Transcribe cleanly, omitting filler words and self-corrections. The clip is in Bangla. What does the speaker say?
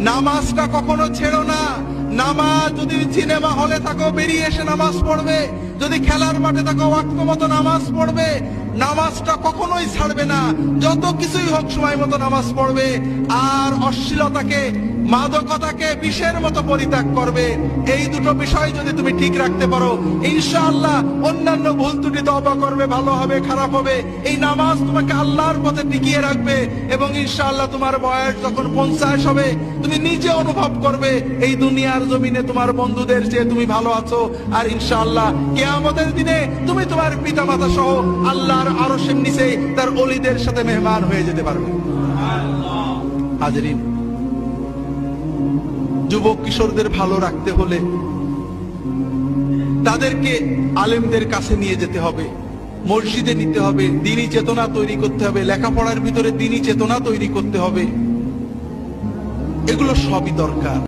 নামাজটা কখনো ছেড়ো না। নামাজ, যদি সিনেমা হলে থাকো বেরিয়ে এসে নামাজ পড়বে, যদি খেলার মাঠে থাকো ওয়াক্ত মতো নামাজ পড়বে। নামাজটা কখনোই ছাড়বে না, যত কিছুই হোক সময় মতো নামাজ পড়বে। আর অশ্লীলতাকে, মাদকতাকে বিষের মতো পরিত্যাগ করবে। এই দুটো বিষয় যদি তুমি ঠিক রাখতে পারো, ইনশাআল্লাহ অন্যান্য ভুল ত্রুটি তওবা করবে, ভালো হবে খারাপ হবে, এই নামাজ তোমাকে আল্লাহর পথে টিকিয়ে রাখবে। এবং ইনশাআল্লাহ তোমার বয়স যখন 50 হবে, তুমি নিজে অনুভব করবে এই দুনিয়ার জমিনে তোমার বন্ধুদের চেয়ে তুমি ভালো আছো। আর ইনশাআল্লাহ কিয়ামতের দিনে তুমি তোমার পিতামাতা সহ আল্লাহর আরশের নিচে তার ওলিদের সাথে মেহমান হয়ে যেতে পারবে। হাজেরিন, যুবক কিশোরদের ভালো রাখতে হলে তাদেরকে আলেমদের কাছে নিয়ে যেতে হবে, মসজিদে নিতে হবে, দ্বীনি চেতনা তৈরি করতে হবে, লেখাপড়ার ভিতরে দ্বীনি চেতনা তৈরি করতে হবে। এগুলো সবই দরকার।